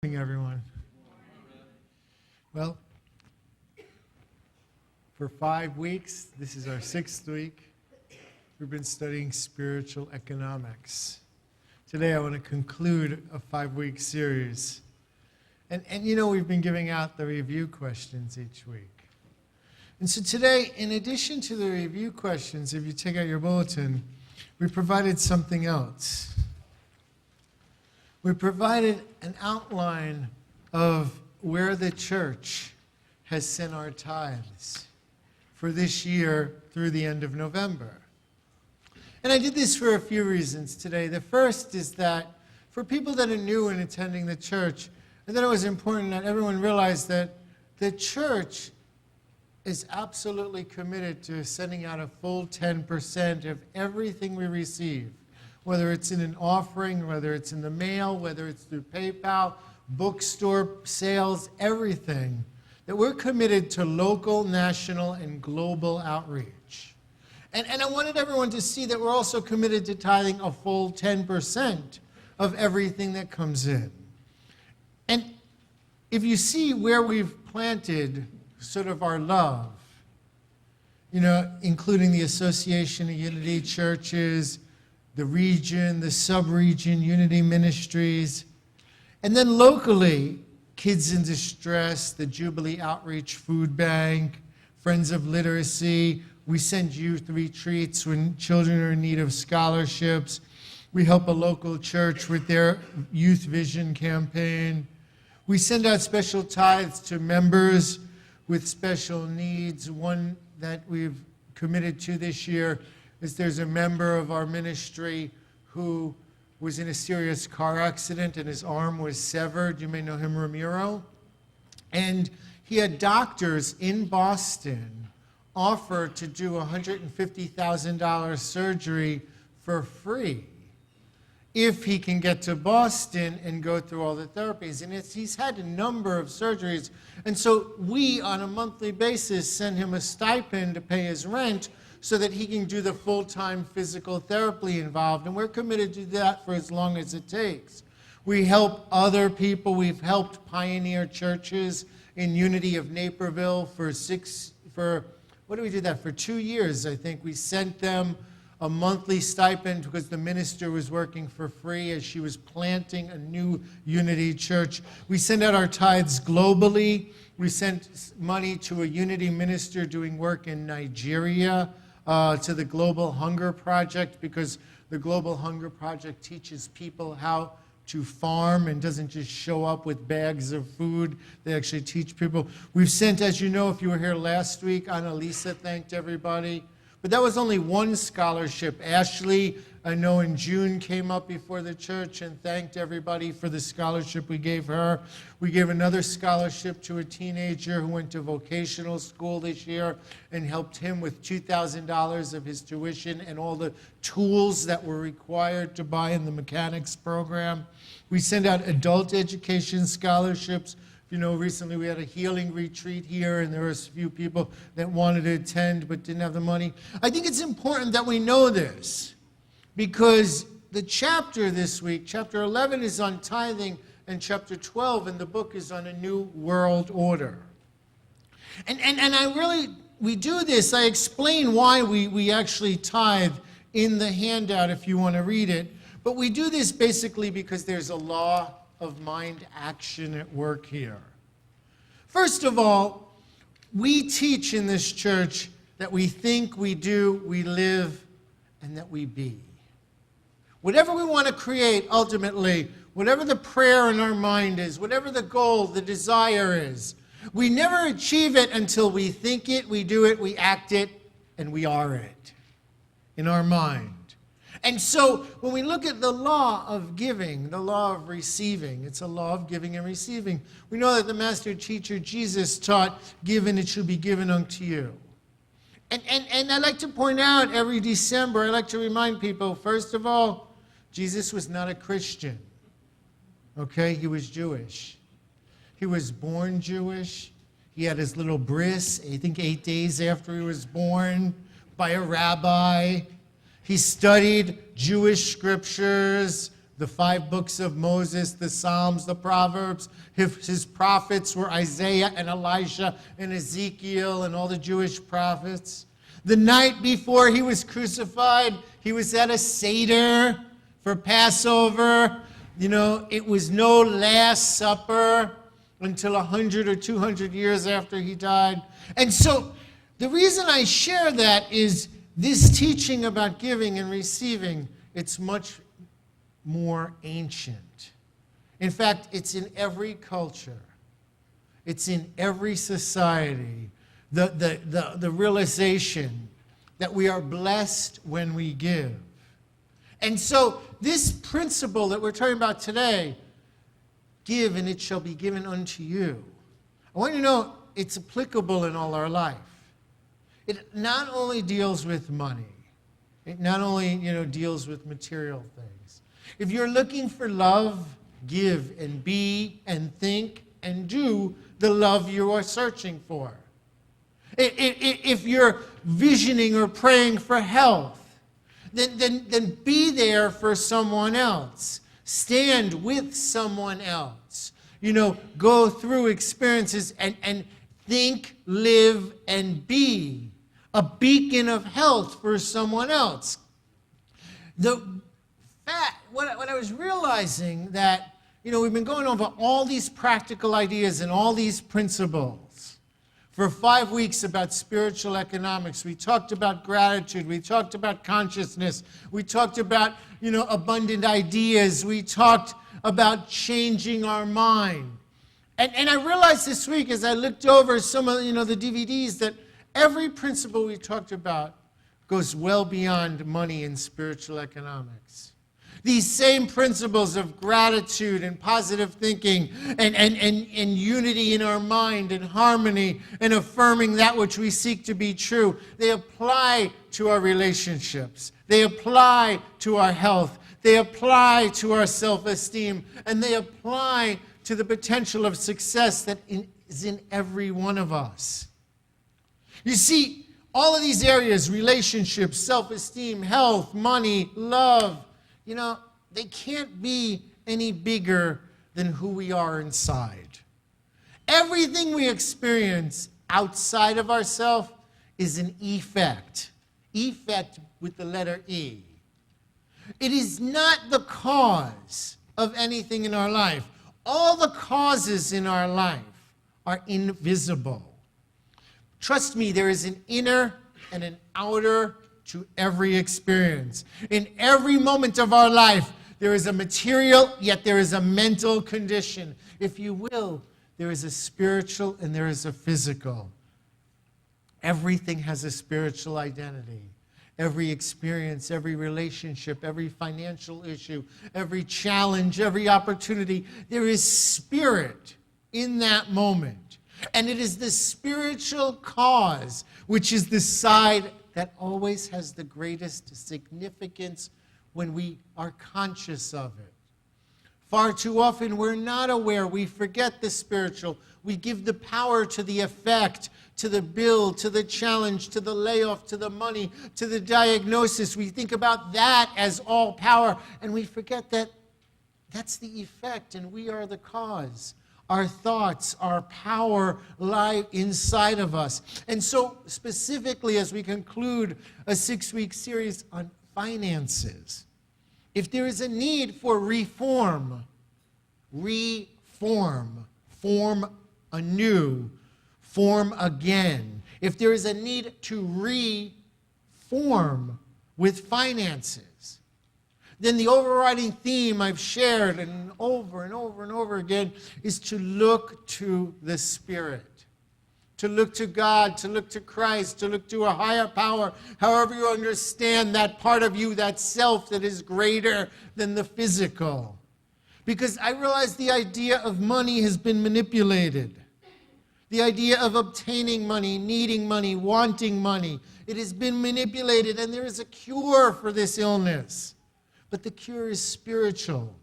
Good morning, everyone. Well, for 5 weeks, this is our 6th week, we've been studying spiritual economics. Today I want to conclude a 5-week series. And you know, we've been giving out the review questions each week. And so today, in addition to the review questions, if you take out your bulletin, we provided something else. We provided an outline of where the church has sent our tithes for this year through the end of November. And I did this for a few reasons today. The first is that for people that are new in attending the church, I thought it was important that everyone realize that the church is absolutely committed to sending out a full 10% of everything we receive. Whether it's in an offering, whether it's in the mail, whether it's through PayPal, bookstore sales, everything, that we're committed to local, national, and global outreach. And I wanted everyone to see that we're also committed to tithing a full 10% of everything that comes in. And if you see where we've planted sort of our love, you know, including the Association of Unity Churches, the region, the sub-region, Unity Ministries, and then locally, Kids in Distress, the Jubilee Outreach Food Bank, Friends of Literacy. We send youth retreats when children are in need of scholarships. We help a local church with their Youth Vision campaign. We send out special tithes to members with special needs. One that we've committed to this year is there's a member of our ministry who was in a serious car accident and his arm was severed. You may know him, Ramiro. And he had doctors in Boston offer to do $150,000 surgery for free if he can get to Boston and go through all the therapies. And he's had a number of surgeries. And so we, on a monthly basis, send him a stipend to pay his rent so that he can do the full-time physical therapy involved. And we're committed to that for as long as it takes. We help other people. We've helped Pioneer Churches in Unity of Naperville for 2 years, I think. We sent them a monthly stipend because the minister was working for free as she was planting a new Unity church. We send out our tithes globally. We sent money to a Unity minister doing work in Nigeria, to the Global Hunger Project, because the Global Hunger Project teaches people how to farm and doesn't just show up with bags of food. They actually teach people. We've sent, as you know, if you were here last week, Annalisa thanked everybody. But that was only one scholarship. Ashley, I know in June, came up before the church and thanked everybody for the scholarship we gave her. We gave another scholarship to a teenager who went to vocational school this year and helped him with $2,000 of his tuition and all the tools that were required to buy in the mechanics program. We send out adult education scholarships. You know, recently we had a healing retreat here, and there were a few people that wanted to attend but didn't have the money. I think it's important that we know this, because the chapter this week, chapter 11, is on tithing, and chapter 12 in the book is on a new world order. And we do this. I explain why we actually tithe in the handout if you want to read it. But we do this basically because there's a law of mind action at work here. First of all, we teach in this church that we think, we do, we live, and that we be. Whatever we want to create, ultimately, whatever the prayer in our mind is, whatever the goal, the desire is, we never achieve it until we think it, we do it, we act it, and we are it in our mind. And so when we look at the law of giving, the law of receiving, it's a law of giving and receiving. We know that the master teacher Jesus taught, give and it shall be given unto you. And I like to point out every December, I like to remind people, first of all, Jesus was not a Christian. Okay, he was Jewish. He was born Jewish. He had his little bris, I think 8 days after he was born, by a rabbi. He studied Jewish scriptures The 5 books of Moses, the Psalms, the Proverbs. His prophets were Isaiah and Elisha and Ezekiel and all the Jewish prophets. The night before he was crucified, he was at a Seder for Passover. You know, it was no Last Supper until 100 or 200 years after he died. And so the reason I share that is this teaching about giving and receiving, it's much more ancient. In fact, it's in every culture. It's in every society. The realization that we are blessed when we give. And so this principle that we're talking about today, give and it shall be given unto you. I want you to know it's applicable in all our life. It not only deals with money. It not only, deals with material things. If you're looking for love, give and be and think and do the love you are searching for. If you're visioning or praying for health, then be there for someone else. Stand with someone else. Go through experiences and think, live, and be a beacon of health for someone else. What I was realizing that, we've been going over all these practical ideas and all these principles for 5 weeks about spiritual economics. We talked about gratitude. We talked about consciousness. We talked about, abundant ideas. We talked about changing our mind. And I realized this week as I looked over some of, the DVDs that every principle we talked about goes well beyond money and spiritual economics. These same principles of gratitude and positive thinking and unity in our mind and harmony and affirming that which we seek to be true, they apply to our relationships. They apply to our health. They apply to our self-esteem. And they apply to the potential of success that is in every one of us. You see, all of these areas, relationships, self-esteem, health, money, love, they can't be any bigger than who we are inside. Everything we experience outside of ourselves is an effect. Effect with the letter E. It is not the cause of anything in our life. All the causes in our life are invisible. Trust me, there is an inner and an outer to every experience. In every moment of our life, there is a material, yet there is a mental condition. If you will, there is a spiritual and there is a physical. Everything has a spiritual identity. Every experience, every relationship, every financial issue, every challenge, every opportunity, there is spirit in that moment. And it is the spiritual cause, which is the side that always has the greatest significance when we are conscious of it. Far too often we're not aware. We forget the spiritual. We give the power to the effect, to the bill, to the challenge, to the layoff, to the money, to the diagnosis. We think about that as all power, and we forget that that's the effect and we are the cause. Our thoughts, our power lie inside of us. And so specifically as we conclude a 6-week series on finances, if there is a need for reform, form anew, form again. If there is a need to reform with finances, then the overriding theme I've shared and over and over again is to look to the Spirit, to look to God, to look to Christ, to look to a higher power, however you understand that part of you, that self that is greater than the physical. Because I realize the idea of money has been manipulated. The idea of obtaining money, needing money, wanting money, it has been manipulated, and there is a cure for this illness. But the cure is spiritual.